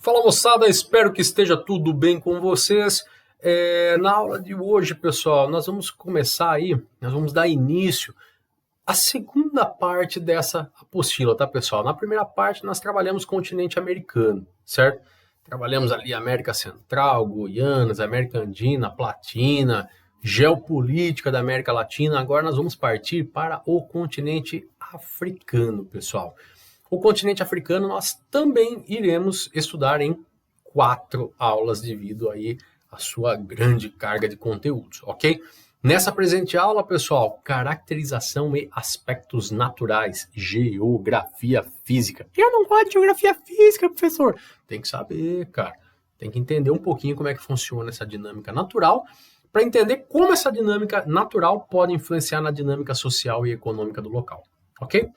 Fala moçada, espero que esteja tudo bem com vocês. Na aula de hoje, pessoal, nós vamos começar aí, nós vamos dar início à segunda parte dessa apostila, tá, pessoal? Na primeira parte, nós trabalhamos o continente americano, certo? Trabalhamos ali América Central, Guianas, América Andina, Platina, geopolítica da América Latina. Agora nós vamos partir para o continente africano, pessoal. O continente africano nós também iremos estudar em 4 aulas devido aí à sua grande carga de conteúdos, ok? Nessa presente aula, pessoal, caracterização e aspectos naturais, geografia física. Eu não gosto de geografia física, professor. Tem que saber, cara. Tem que entender um pouquinho como é que funciona essa dinâmica natural para entender como essa dinâmica natural pode influenciar na dinâmica social e econômica do local, ok?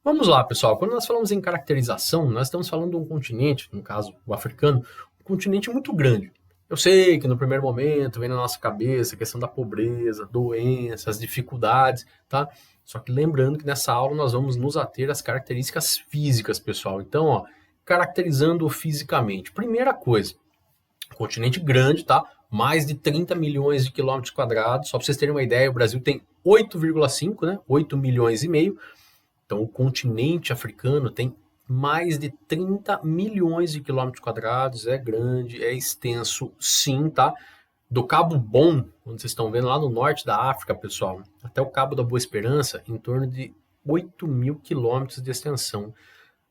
Vamos lá, pessoal. Quando nós falamos em caracterização, nós estamos falando de um continente, no caso o africano, um continente muito grande. Eu sei que no primeiro momento vem na nossa cabeça a questão da pobreza, doenças, dificuldades, tá? Só que lembrando que nessa aula nós vamos nos ater às características físicas, pessoal. Então, ó, caracterizando fisicamente. Primeira coisa, continente grande, tá? Mais de 30 milhões de quilômetros quadrados. Só para vocês terem uma ideia, o Brasil tem 8,5, né? 8 milhões e meio. Então, o continente africano tem mais de 30 milhões de quilômetros quadrados, é grande, é extenso, sim, tá? Do Cabo Bom, onde vocês estão vendo lá no norte da África, pessoal, até o Cabo da Boa Esperança, em torno de 8 mil quilômetros de extensão.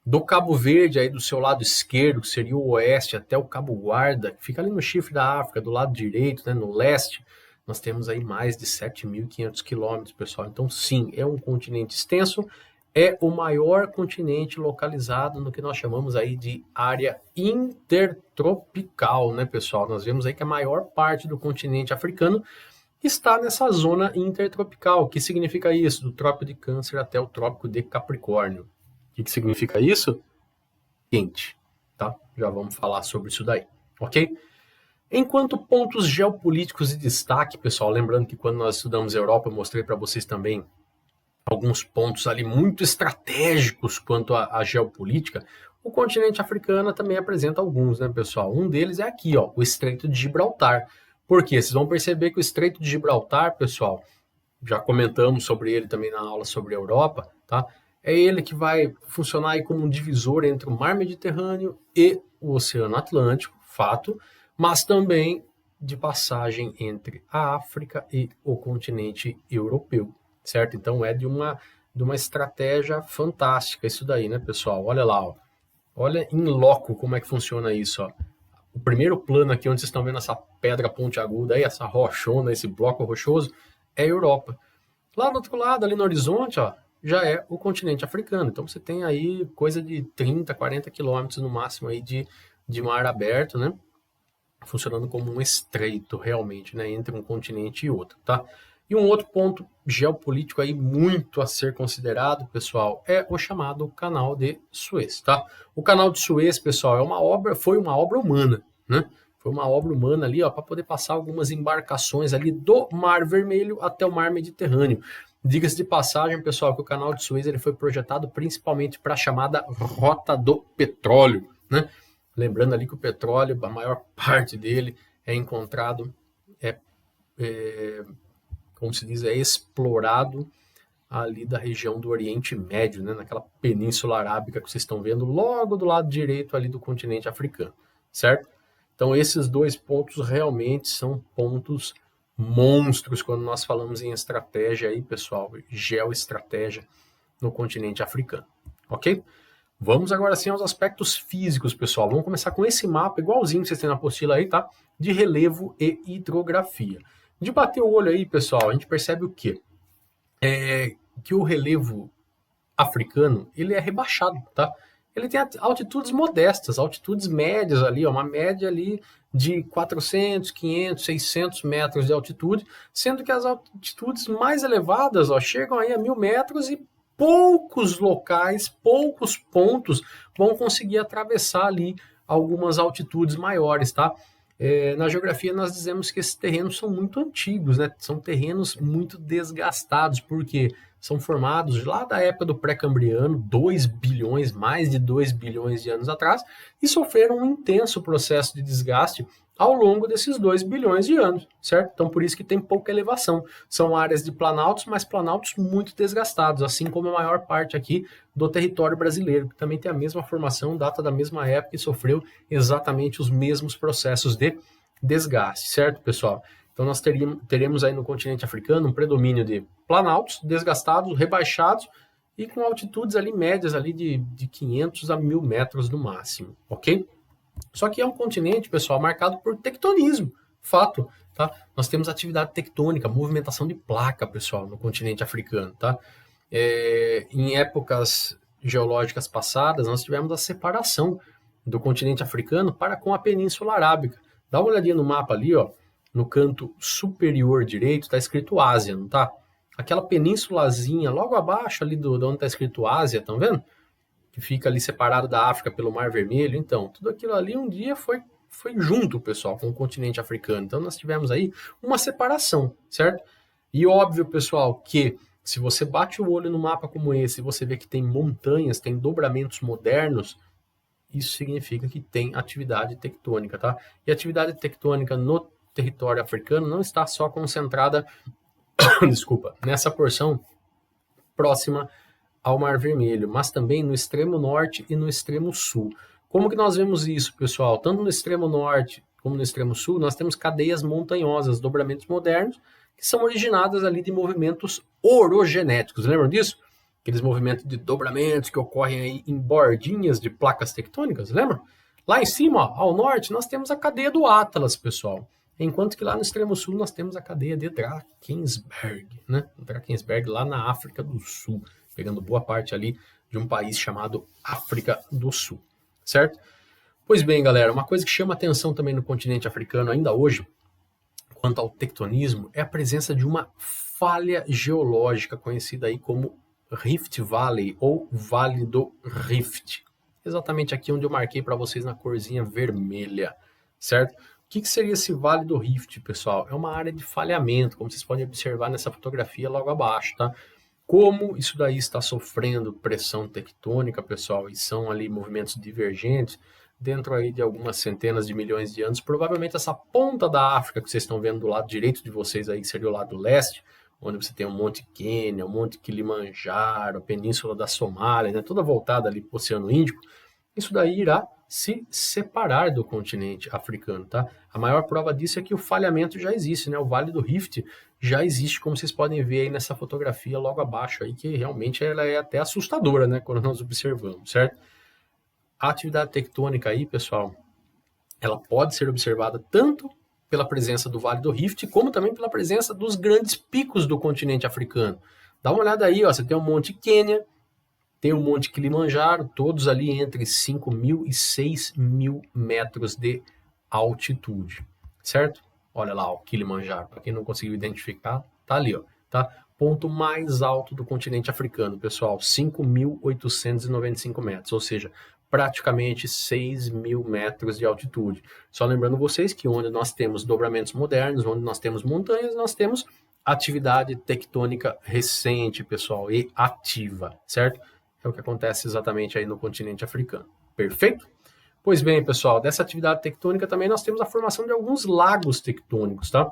Do Cabo Verde, aí do seu lado esquerdo, que seria o oeste, até o Cabo Guarda, que fica ali no chifre da África, do lado direito, né, no leste, nós temos aí mais de 7.500 quilômetros, pessoal. Então, sim, é um continente extenso, é o maior continente localizado no que nós chamamos aí de área intertropical, né, pessoal? Nós vemos aí que a maior parte do continente africano está nessa zona intertropical. O que significa isso? Do Trópico de Câncer até o Trópico de Capricórnio. O que significa isso? Quente, tá? Já vamos falar sobre isso daí, ok? Enquanto pontos geopolíticos de destaque, pessoal, lembrando que quando nós estudamos Europa, eu mostrei para vocês também alguns pontos ali muito estratégicos quanto à geopolítica, o continente africano também apresenta alguns, né, pessoal? Um deles é aqui, ó, o Estreito de Gibraltar. Por quê? Vocês vão perceber que o Estreito de Gibraltar, pessoal, já comentamos sobre ele também na aula sobre a Europa, tá? É ele que vai funcionar aí como um divisor entre o Mar Mediterrâneo e o Oceano Atlântico, fato, mas também de passagem entre a África e o continente europeu. Certo? Então é de uma estratégia fantástica isso daí, né, pessoal? Olha lá, ó. Olha em loco como é que funciona isso, ó. O primeiro plano aqui, onde vocês estão vendo essa pedra pontiaguda aí, essa rochona, esse bloco rochoso, é a Europa. Lá do outro lado, ali no horizonte, ó, já é o continente africano. Então você tem aí coisa de 30, 40 quilômetros no máximo aí de mar aberto, né? Funcionando como um estreito, realmente, né, entre um continente e outro, tá? E um outro ponto geopolítico aí muito a ser considerado, pessoal, é o chamado Canal de Suez, tá? O Canal de Suez, pessoal, foi uma obra humana, né? Foi uma obra humana ali, ó, para poder passar algumas embarcações ali do Mar Vermelho até o Mar Mediterrâneo. Diga-se de passagem, pessoal, que o Canal de Suez ele foi projetado principalmente para a chamada Rota do Petróleo, né? Lembrando ali que o petróleo, a maior parte dele é encontrado, como se diz, é explorado ali da região do Oriente Médio, né, naquela península arábica que vocês estão vendo logo do lado direito ali do continente africano, certo? Então esses dois pontos realmente são pontos monstros quando nós falamos em estratégia aí, pessoal, geoestratégia no continente africano, ok? Vamos agora sim aos aspectos físicos, pessoal. Vamos começar com esse mapa, igualzinho que vocês têm na apostila aí, tá? De relevo e hidrografia. De bater o olho aí, pessoal, a gente percebe o quê? Que o relevo africano, ele é rebaixado, tá? Ele tem altitudes modestas, altitudes médias ali, ó, uma média ali de 400, 500, 600 metros de altitude, sendo que as altitudes mais elevadas, ó, chegam aí a 1.000 metros e poucos locais, poucos pontos vão conseguir atravessar ali algumas altitudes maiores, tá? Na geografia nós dizemos que esses terrenos são muito antigos, né? São terrenos muito desgastados, porque são formados lá da época do pré-cambriano, 2 bilhões, mais de 2 bilhões de anos atrás, e sofreram um intenso processo de desgaste ao longo desses 2 bilhões de anos, certo? Então por isso que tem pouca elevação. São áreas de planaltos, mas planaltos muito desgastados, assim como a maior parte aqui do território brasileiro, que também tem a mesma formação, data da mesma época e sofreu exatamente os mesmos processos de desgaste, certo, pessoal? Então nós teremos aí no continente africano um predomínio de planaltos desgastados, rebaixados e com altitudes ali médias ali de 500 a 1.000 metros no máximo, ok? Só que é um continente, pessoal, marcado por tectonismo, fato, tá? Nós temos atividade tectônica, movimentação de placa, pessoal, no continente africano, tá? Em épocas geológicas passadas, nós tivemos a separação do continente africano para com a Península Arábica. Dá uma olhadinha no mapa ali, ó, no canto superior direito, está escrito Ásia, não tá? Aquela penínsulazinha logo abaixo ali de onde está escrito Ásia, estão vendo? Que fica ali separado da África pelo Mar Vermelho. Então, tudo aquilo ali um dia foi junto, pessoal, com o continente africano. Então, nós tivemos aí uma separação, certo? E óbvio, pessoal, que se você bate o olho no mapa como esse e você vê que tem montanhas, tem dobramentos modernos, isso significa que tem atividade tectônica, tá? E a atividade tectônica no território africano não está só concentrada, desculpa, nessa porção próxima ao Mar Vermelho, mas também no extremo norte e no extremo sul. Como que nós vemos isso, pessoal? Tanto no extremo norte como no extremo sul, nós temos cadeias montanhosas, dobramentos modernos, que são originadas ali de movimentos orogenéticos. Lembram disso? Aqueles movimentos de dobramentos que ocorrem aí em bordinhas de placas tectônicas, lembram? Lá em cima, ó, ao norte, nós temos a cadeia do Atlas, pessoal. Enquanto que lá no extremo sul nós temos a cadeia de Drakensberg, né? Drakensberg lá na África do Sul, pegando boa parte ali de um país chamado África do Sul, certo? Pois bem, galera, uma coisa que chama atenção também no continente africano ainda hoje, quanto ao tectonismo, é a presença de uma falha geológica conhecida aí como Rift Valley ou Vale do Rift. Exatamente aqui onde eu marquei para vocês na corzinha vermelha, certo? O que seria esse Vale do Rift, pessoal? É uma área de falhamento, como vocês podem observar nessa fotografia logo abaixo, tá? Como isso daí está sofrendo pressão tectônica, pessoal, e são ali movimentos divergentes, dentro aí de algumas centenas de milhões de anos, provavelmente essa ponta da África que vocês estão vendo do lado direito de vocês aí, que seria o lado leste, onde você tem o Monte Quênia, o Monte Kilimanjaro, a Península da Somália, né, toda voltada ali para o Oceano Índico, isso daí irá se separar do continente africano, tá? A maior prova disso é que o falhamento já existe, né? O Vale do Rift já existe, como vocês podem ver aí nessa fotografia logo abaixo aí, que realmente ela é até assustadora, né? Quando nós observamos, certo? A atividade tectônica aí, pessoal, ela pode ser observada tanto pela presença do Vale do Rift, como também pela presença dos grandes picos do continente africano. Dá uma olhada aí, ó, você tem o Monte Quênia, tem o Monte Kilimanjaro, todos ali entre 5.000 e 6.000 metros de altitude, certo? Olha lá o Kilimanjaro, para quem não conseguiu identificar, tá ali, ó, tá? Ponto mais alto do continente africano, pessoal, 5.895 metros, ou seja, praticamente 6.000 metros de altitude. Só lembrando vocês que onde nós temos dobramentos modernos, onde nós temos montanhas, nós temos atividade tectônica recente, pessoal, e ativa, certo? É o que acontece exatamente aí no continente africano. Perfeito? Pois bem, pessoal, dessa atividade tectônica também nós temos a formação de alguns lagos tectônicos, tá?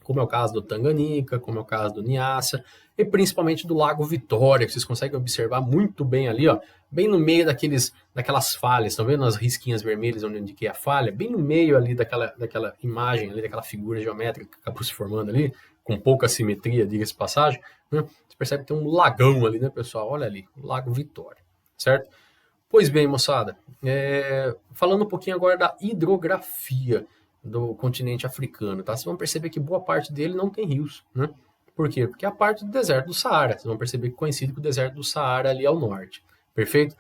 Como é o caso do Tanganica, como é o caso do Nyassa, e principalmente do Lago Vitória, que vocês conseguem observar muito bem ali, ó, bem no meio daquelas falhas, estão vendo as risquinhas vermelhas onde eu indiquei a falha? Bem no meio ali daquela imagem, ali, daquela figura geométrica que acabou se formando ali, com pouca simetria, diga-se de passagem, né? Você percebe que tem um lagão ali, né, pessoal? Olha ali, o Lago Vitória, certo? Pois bem, moçada, falando um pouquinho agora da hidrografia do continente africano, tá? Vocês vão perceber que boa parte dele não tem rios, né? Por quê? Porque é a parte do deserto do Saara. Vocês vão perceber que coincide com o deserto do Saara ali ao norte, perfeito?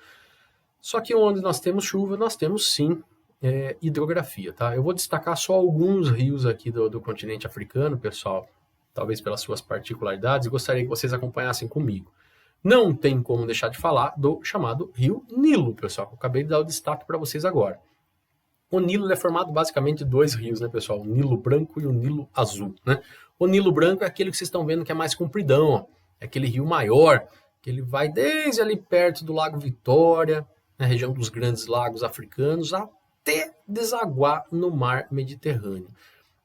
Só que onde nós temos chuva, nós temos sim hidrografia, tá? Eu vou destacar só alguns rios aqui do continente africano, pessoal, talvez pelas suas particularidades, e gostaria que vocês acompanhassem comigo. Não tem como deixar de falar do chamado Rio Nilo, pessoal, que eu acabei de dar o destaque para vocês agora. O Nilo é formado basicamente de dois rios, né, pessoal? O Nilo Branco e o Nilo Azul, né? O Nilo Branco é aquele que vocês estão vendo que é mais compridão, ó. É aquele rio maior, que ele vai desde ali perto do Lago Vitória, na região dos grandes lagos africanos, até desaguar no mar Mediterrâneo.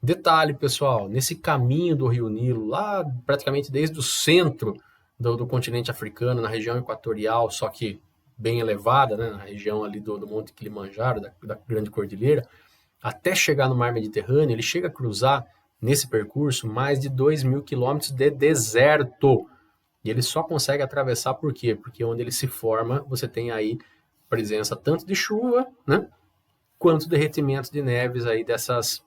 Detalhe, pessoal, nesse caminho do Rio Nilo, lá praticamente desde o centro do continente africano, na região equatorial, só que bem elevada, né, na região ali do Monte Kilimanjaro, da Grande Cordilheira, até chegar no mar Mediterrâneo, ele chega a cruzar, nesse percurso, mais de 2.000 quilômetros de deserto. E ele só consegue atravessar por quê? Porque onde ele se forma, você tem aí presença tanto de chuva, né, quanto derretimento de neves aí dessas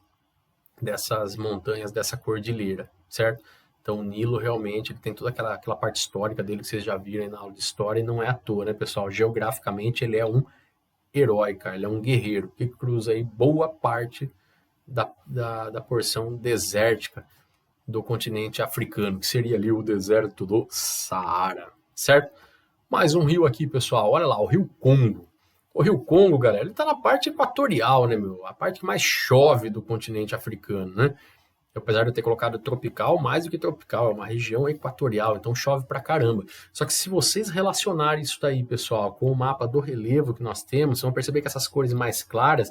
montanhas, dessa cordilheira, certo? Então o Nilo realmente ele tem toda aquela parte histórica dele que vocês já viram aí na aula de história e não é à toa, né, pessoal? Geograficamente ele é um herói, cara, ele é um guerreiro que cruza aí boa parte da porção desértica do continente africano, que seria ali o deserto do Saara, certo? Mais um rio aqui, pessoal, olha lá, o Rio Congo. O Rio Congo, galera, ele tá na parte equatorial, né, meu? A parte que mais chove do continente africano, né? Apesar de eu ter colocado tropical, mais do que tropical, é uma região equatorial, então chove pra caramba. Só que se vocês relacionarem isso daí, pessoal, com o mapa do relevo que nós temos, vocês vão perceber que essas cores mais claras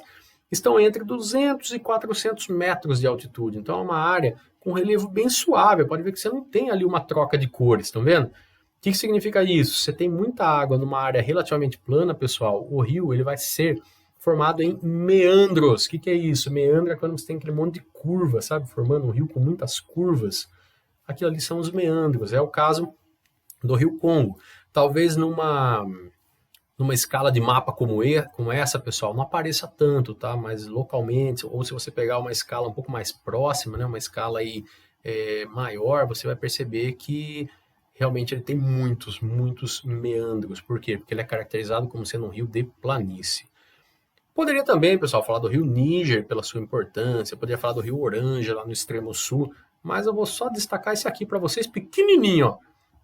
estão entre 200 e 400 metros de altitude. Então é uma área com relevo bem suave. Pode ver que você não tem ali uma troca de cores, estão vendo? O que significa isso? Você tem muita água numa área relativamente plana, pessoal, o rio ele vai ser formado em meandros. O que é isso? Meandro é quando você tem aquele monte de curva, sabe? Formando um rio com muitas curvas. Aquilo ali são os meandros. É o caso do Rio Congo. Talvez numa escala de mapa como essa, pessoal, não apareça tanto, tá? Mas localmente, ou se você pegar uma escala um pouco mais próxima, né? Uma escala aí maior, você vai perceber que realmente ele tem muitos meandros. Por quê? Porque ele é caracterizado como sendo um rio de planície. Poderia também, pessoal, falar do rio Níger pela sua importância, poderia falar do rio Oranje lá no extremo sul, mas eu vou só destacar esse aqui para vocês pequenininho, ó.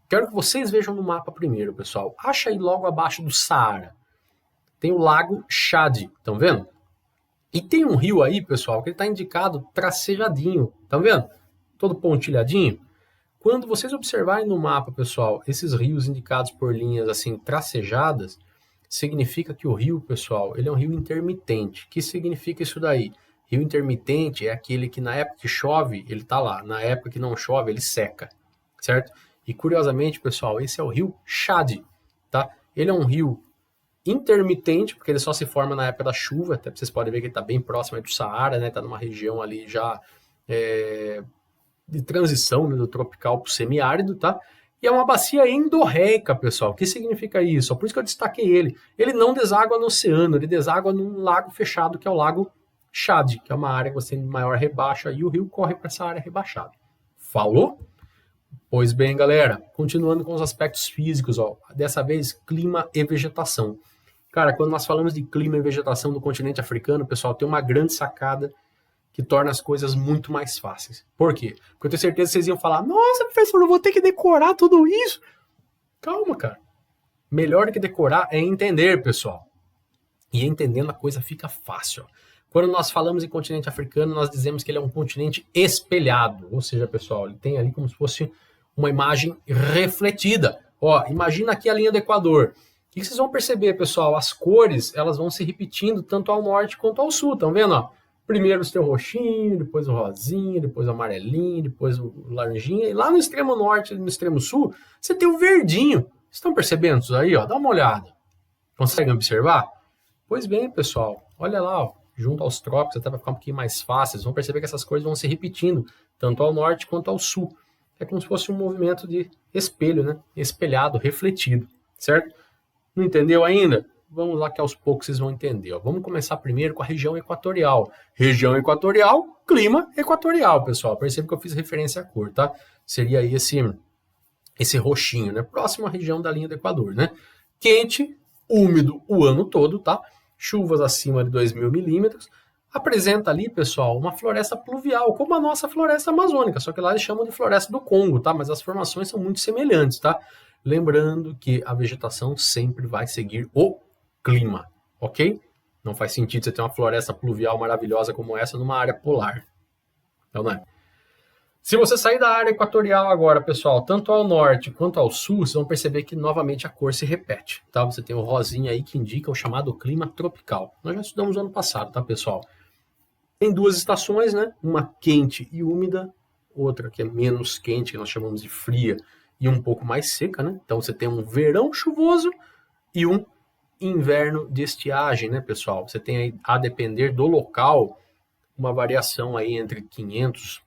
Quero que vocês vejam no mapa primeiro, pessoal. Acha aí logo abaixo do Saara. Tem o Lago Chad, estão vendo? E tem um rio aí, pessoal, que ele está indicado tracejadinho, estão vendo? Todo pontilhadinho. Quando vocês observarem no mapa, pessoal, esses rios indicados por linhas assim tracejadas, significa que o rio, pessoal, ele é um rio intermitente. O que significa isso daí? Rio intermitente é aquele que na época que chove, ele está lá. Na época que não chove, ele seca, certo? E curiosamente, pessoal, esse é o rio Chad, tá? Ele é um rio intermitente, porque ele só se forma na época da chuva, até vocês podem ver que ele está bem próximo do Saara, né? Está numa região ali já de transição, né, do tropical para o semiárido, tá? E é uma bacia endorreica, pessoal. O que significa isso? Por isso que eu destaquei ele. Ele não deságua no oceano, ele deságua num lago fechado, que é o Lago Chad, que é uma área que você tem maior rebaixa, e o rio corre para essa área rebaixada. Falou? Pois bem, galera, continuando com os aspectos físicos, ó, dessa vez clima e vegetação. Cara, quando nós falamos de clima e vegetação do continente africano, pessoal, tem uma grande sacada que torna as coisas muito mais fáceis. Por quê? Porque eu tenho certeza que vocês iam falar, nossa, professor, eu vou ter que decorar tudo isso. Calma, cara. Melhor do que decorar é entender, pessoal. E entendendo a coisa fica fácil. Quando nós falamos em continente africano, nós dizemos que ele é um continente espelhado. Ou seja, pessoal, ele tem ali como se fosse uma imagem refletida. Ó, imagina aqui a linha do Equador. O que vocês vão perceber, pessoal? As cores, elas vão se repetindo tanto ao norte quanto ao sul. Estão vendo, ó? Primeiro você tem o roxinho, depois o rosinho, depois o amarelinho, depois o laranjinha. E lá no extremo norte e no extremo sul, você tem o verdinho. Vocês estão percebendo isso aí? Ó? Dá uma olhada. Conseguem observar? Pois bem, pessoal. Olha lá, ó, junto aos trópicos, até para ficar um pouquinho mais fácil. Vocês vão perceber que essas cores vão se repetindo, tanto ao norte quanto ao sul. É como se fosse um movimento de espelho, né? Espelhado, refletido, certo? Não entendeu ainda? Vamos lá que aos poucos vocês vão entender. Ó. Vamos começar primeiro com a região equatorial. Região equatorial, clima equatorial, pessoal. Perceba que eu fiz referência à cor, tá? Seria aí esse roxinho, né? Próxima região da linha do Equador, né? Quente, úmido o ano todo, tá? Chuvas acima de 2.000 milímetros. Apresenta ali, pessoal, uma floresta pluvial, como a nossa floresta amazônica, só que lá eles chamam de floresta do Congo, tá? Mas as formações são muito semelhantes, tá? Lembrando que a vegetação sempre vai seguir o clima, ok? Não faz sentido você ter uma floresta pluvial maravilhosa como essa numa área polar. Então, não é? Se você sair da área equatorial agora, pessoal, tanto ao norte quanto ao sul, vocês vão perceber que novamente a cor se repete, tá? Você tem o rosinha aí que indica o chamado clima tropical. Nós já estudamos no ano passado, tá, pessoal? Tem duas estações, né? Uma quente e úmida, outra que é menos quente, que nós chamamos de fria, e um pouco mais seca, né? Então você tem um verão chuvoso e um inverno de estiagem, né, pessoal? Você tem aí, a depender do local, uma variação aí entre 500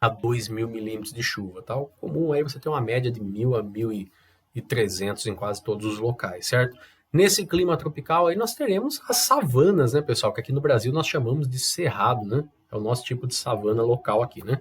a 2.000 milímetros de chuva, tá? O comum aí você tem uma média de 1.000 a 1.300 em quase todos os locais, certo? Nesse clima tropical aí nós teremos as savanas, né, pessoal? Que aqui no Brasil nós chamamos de cerrado, né? É o nosso tipo de savana local aqui, né?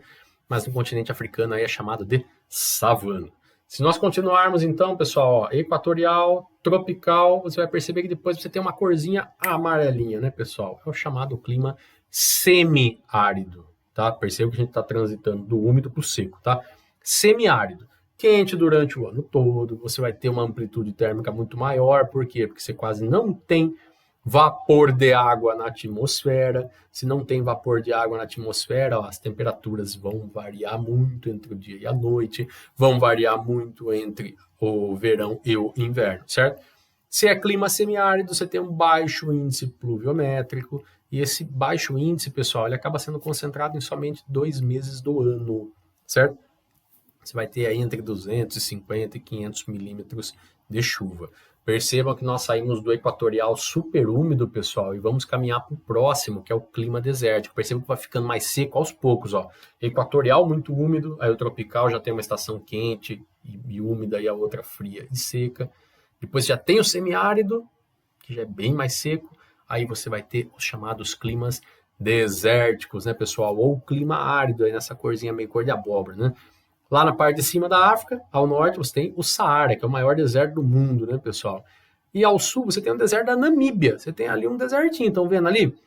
Mas no continente africano aí é chamado de savana. Se nós continuarmos então, pessoal, ó, equatorial, tropical, você vai perceber que depois você tem uma corzinha amarelinha, né, pessoal? É o chamado clima semiárido, tá? Perceba que a gente está transitando do úmido para o seco, tá? Semiárido. Quente durante o ano todo, você vai ter uma amplitude térmica muito maior, por quê? Porque você quase não tem vapor de água na atmosfera. Se não tem vapor de água na atmosfera, ó, as temperaturas vão variar muito entre o dia e a noite, vão variar muito entre o verão e o inverno, certo? Se é clima semiárido, você tem um baixo índice pluviométrico, e esse baixo índice, pessoal, ele acaba sendo concentrado em somente 2 meses do ano, certo? Você vai ter aí entre 250 e 500 milímetros de chuva. Percebam que nós saímos do equatorial super úmido, pessoal, e vamos caminhar para o próximo, que é o clima desértico. Percebam que vai ficando mais seco aos poucos, ó. Equatorial muito úmido, aí o tropical já tem uma estação quente e úmida, e a outra fria e seca. Depois já tem o semiárido, que já é bem mais seco. Aí você vai ter os chamados climas desérticos, né, pessoal? Ou clima árido, aí nessa corzinha meio cor de abóbora, né? Lá na parte de cima da África, ao norte, você tem o Saara, que é o maior deserto do mundo, né, pessoal? E ao sul, você tem o deserto da Namíbia. Você tem ali um desertinho, estão vendo ali?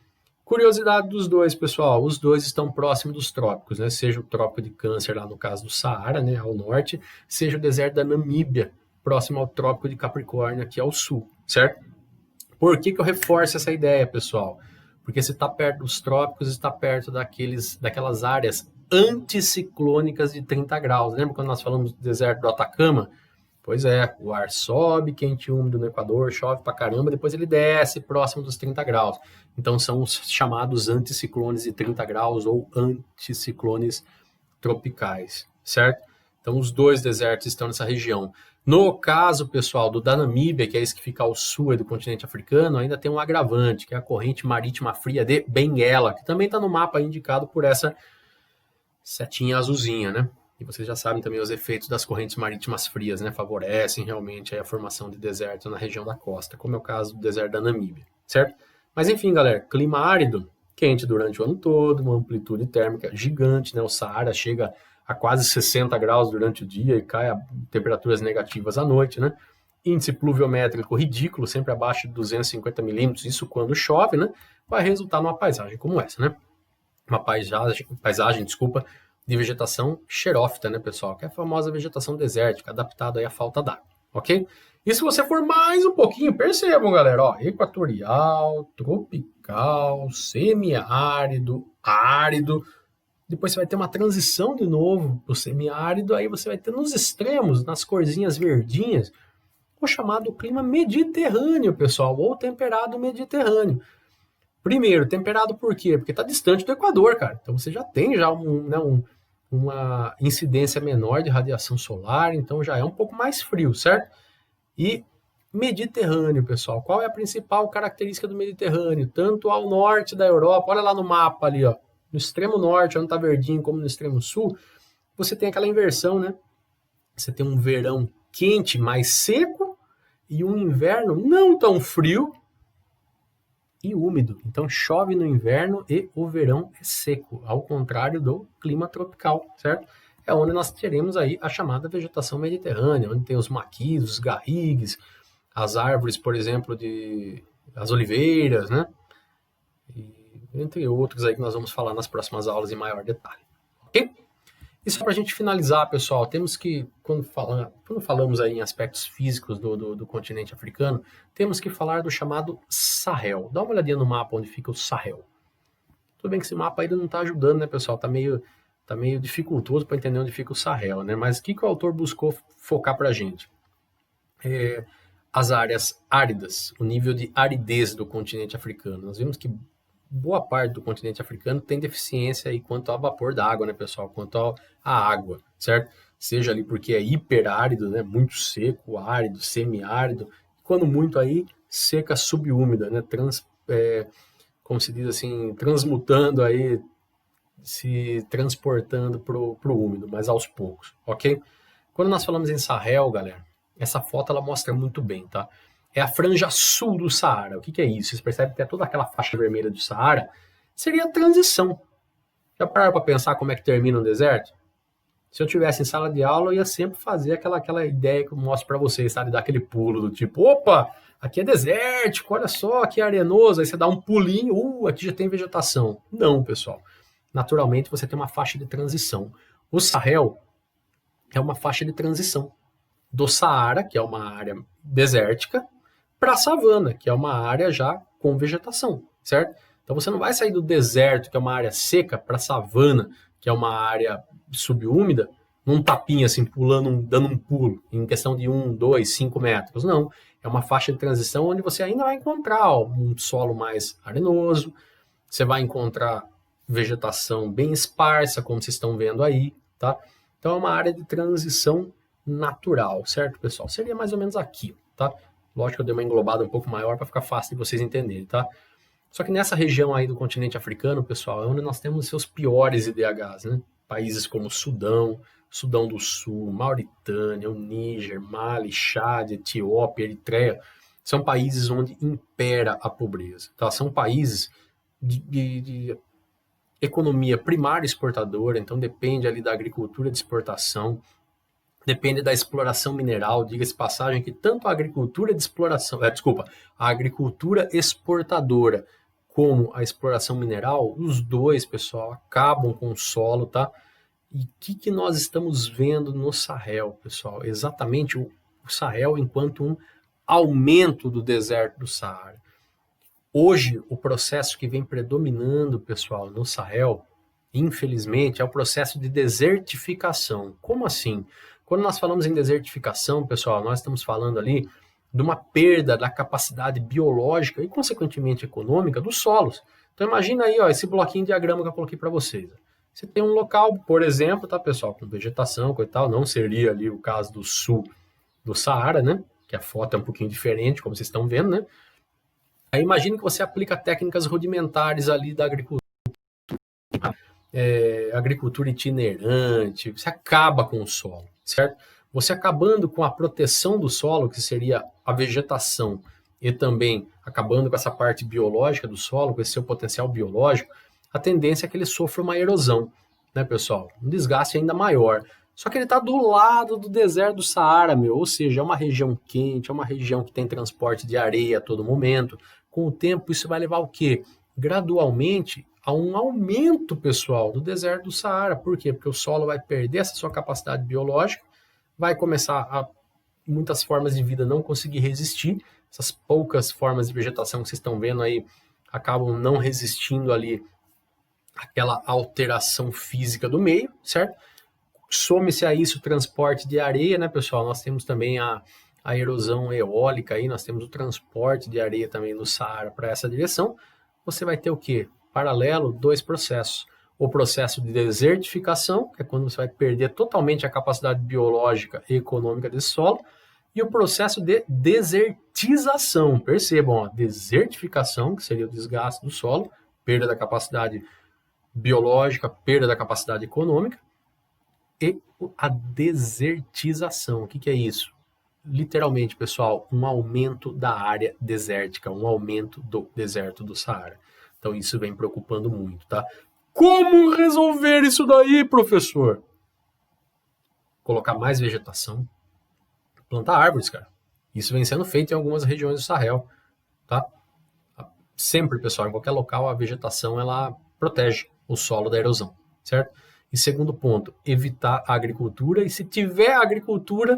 Curiosidade dos dois, pessoal. Os dois estão próximos dos trópicos, né? Seja o trópico de Câncer, lá no caso do Saara, né, ao norte, seja o deserto da Namíbia, próximo ao trópico de Capricórnio, aqui ao sul, certo? Por que eu reforço essa ideia, pessoal? Porque você está perto dos trópicos, está perto daquelas áreas anticiclônicas de 30 graus. Lembra quando nós falamos do deserto do Atacama? Pois é, o ar sobe, quente e úmido no Equador, chove pra caramba, depois ele desce próximo dos 30 graus. Então são os chamados anticiclones de 30 graus ou anticiclones tropicais, certo? Então os dois desertos estão nessa região. No caso, pessoal, da Namíbia, que é esse que fica ao sul do continente africano, ainda tem um agravante, que é a corrente marítima fria de Benguela, que também está no mapa indicado por essa setinha azulzinha, né? E vocês já sabem também os efeitos das correntes marítimas frias, né? Favorecem realmente a formação de deserto na região da costa, como é o caso do deserto da Namíbia, certo? Mas enfim, galera, clima árido, quente durante o ano todo, uma amplitude térmica gigante, né? O Saara chega a quase 60 graus durante o dia e cai a temperaturas negativas à noite, né? Índice pluviométrico ridículo, sempre abaixo de 250 milímetros, isso quando chove, né? Vai resultar numa paisagem como essa, né? Uma paisagem, desculpa, de vegetação xerófita, né, pessoal? Que é a famosa vegetação desértica, adaptada aí à falta d'água, ok? E se você for mais um pouquinho, percebam, galera, ó, equatorial, tropical, semiárido, árido. Depois você vai ter uma transição de novo para o semiárido, aí você vai ter nos extremos, nas corzinhas verdinhas, o chamado clima mediterrâneo, pessoal, ou temperado mediterrâneo. Primeiro, temperado por quê? Porque está distante do Equador, cara. Então você já tem uma incidência menor de radiação solar, então já é um pouco mais frio, certo? E Mediterrâneo, pessoal. Qual é a principal característica do Mediterrâneo? Tanto ao norte da Europa, olha lá no mapa ali, ó. No extremo norte, onde está verdinho, como no extremo sul, você tem aquela inversão, né? Você tem um verão quente, mais seco, e um inverno não tão frio e úmido. Então chove no inverno e o verão é seco, ao contrário do clima tropical, certo? É onde nós teremos aí a chamada vegetação mediterrânea, onde tem os maquis, os garrigues, as árvores, por exemplo, as oliveiras, né? Entre outros aí que nós vamos falar nas próximas aulas em maior detalhe, ok? E só para a gente finalizar, pessoal, temos que, quando falamos aí em aspectos físicos do continente africano, temos que falar do chamado Sahel. Dá uma olhadinha no mapa onde fica o Sahel. Tudo bem que esse mapa ainda não está ajudando, né, pessoal? Tá Tá meio dificultoso para entender onde fica o Sahel, né? Mas o que o autor buscou focar para a gente? As áreas áridas, o nível de aridez do continente africano. Nós vimos que boa parte do continente africano tem deficiência aí quanto ao vapor d'água, né, pessoal? Quanto à água, certo? Seja ali porque é hiperárido, né? Muito seco, árido, semiárido. Quando muito aí, seca subúmida, né? Como se diz assim, transmutando aí, se transportando para o úmido, mas aos poucos, ok? Quando nós falamos em Sahel, galera, essa foto ela mostra muito bem, tá? É a franja sul do Saara. O que é isso? Vocês percebem que é toda aquela faixa vermelha do Saara seria a transição. Já pararam para pensar como é que termina um deserto? Se eu tivesse em sala de aula, eu ia sempre fazer aquela ideia que eu mostro para vocês, sabe? Dar aquele pulo do tipo, opa, aqui é desértico, olha só, aqui é arenoso. Aí você dá um pulinho, aqui já tem vegetação. Não, pessoal. Naturalmente, você tem uma faixa de transição. O Sahel é uma faixa de transição do Saara, que é uma área desértica, para a savana, que é uma área já com vegetação, certo? Então você não vai sair do deserto, que é uma área seca, para a savana, que é uma área subúmida, num tapinha assim, pulando, dando um pulo, em questão de 1, 2, 5 metros. Não, é uma faixa de transição onde você ainda vai encontrar um solo mais arenoso, você vai encontrar vegetação bem esparsa, como vocês estão vendo aí, tá? Então é uma área de transição natural, certo, pessoal? Seria mais ou menos aqui, tá? Lógico que eu dei uma englobada um pouco maior para ficar fácil de vocês entenderem, tá? Só que nessa região aí do continente africano, pessoal, é onde nós temos os seus piores IDHs, né? Países como Sudão, Sudão do Sul, Mauritânia, o Níger, Mali, Chad, Etiópia, Eritreia, são países onde impera a pobreza, tá? São países de economia primária exportadora, então depende ali da agricultura de exportação, depende da exploração mineral, diga-se passagem que tanto a agricultura de exploração, a agricultura exportadora como a exploração mineral, os dois, pessoal, acabam com o solo, tá? E o que nós estamos vendo no Sahel, pessoal? Exatamente o Sahel enquanto um aumento do deserto do Saara. Hoje, o processo que vem predominando, pessoal, no Sahel, infelizmente, é o processo de desertificação. Como assim? Quando nós falamos em desertificação, pessoal, nós estamos falando ali de uma perda da capacidade biológica e, consequentemente, econômica dos solos. Então, imagina aí, ó, esse bloquinho de diagrama que eu coloquei para vocês. Você tem um local, por exemplo, tá, pessoal, com vegetação, coisa e tal, não seria ali o caso do sul do Saara, né? Que a foto é um pouquinho diferente, como vocês estão vendo, né? Aí imagine que você aplica técnicas rudimentares ali da agricultura, agricultura itinerante, você acaba com o solo, certo? Você acabando com a proteção do solo, que seria a vegetação, e também acabando com essa parte biológica do solo, com esse seu potencial biológico, a tendência é que ele sofra uma erosão, né, pessoal? Um desgaste ainda maior. Só que ele está do lado do deserto do Saara, ou seja, é uma região quente, é uma região que tem transporte de areia a todo momento. Com o tempo, isso vai levar o quê? Gradualmente a um aumento, pessoal, do deserto do Saara. Por quê? Porque o solo vai perder essa sua capacidade biológica, vai começar a muitas formas de vida não conseguir resistir. Essas poucas formas de vegetação que vocês estão vendo aí acabam não resistindo ali àquela alteração física do meio, certo? Some-se a isso o transporte de areia, né, pessoal? Nós temos também a erosão eólica aí, nós temos o transporte de areia também no Saara para essa direção. Você vai ter o quê? Paralelo, dois processos. O processo de desertificação, que é quando você vai perder totalmente a capacidade biológica e econômica desse solo, e o processo de desertização. Percebam, ó, desertificação, que seria o desgaste do solo, perda da capacidade biológica, perda da capacidade econômica, e a desertização. O que é isso? Literalmente, pessoal, um aumento da área desértica, um aumento do deserto do Saara. Então isso vem preocupando muito, tá? Como resolver isso daí, professor? Colocar mais vegetação, plantar árvores, cara. Isso vem sendo feito em algumas regiões do Sahel, tá? Sempre, pessoal, em qualquer local, a vegetação ela protege o solo da erosão, certo? E segundo ponto, evitar a agricultura, e se tiver agricultura,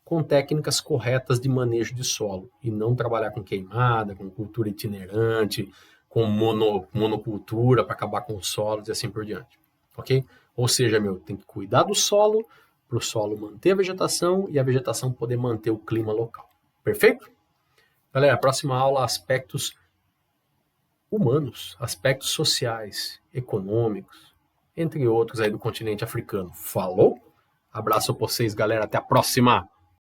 com técnicas corretas de manejo de solo, e não trabalhar com queimada, com cultura itinerante, com monocultura para acabar com os solos e assim por diante, ok? Ou seja, tem que cuidar do solo, para o solo manter a vegetação e a vegetação poder manter o clima local. Perfeito? Galera, próxima aula, aspectos humanos, aspectos sociais, econômicos, entre outros aí do continente africano. Falou? Abraço pra vocês, galera. Até a próxima!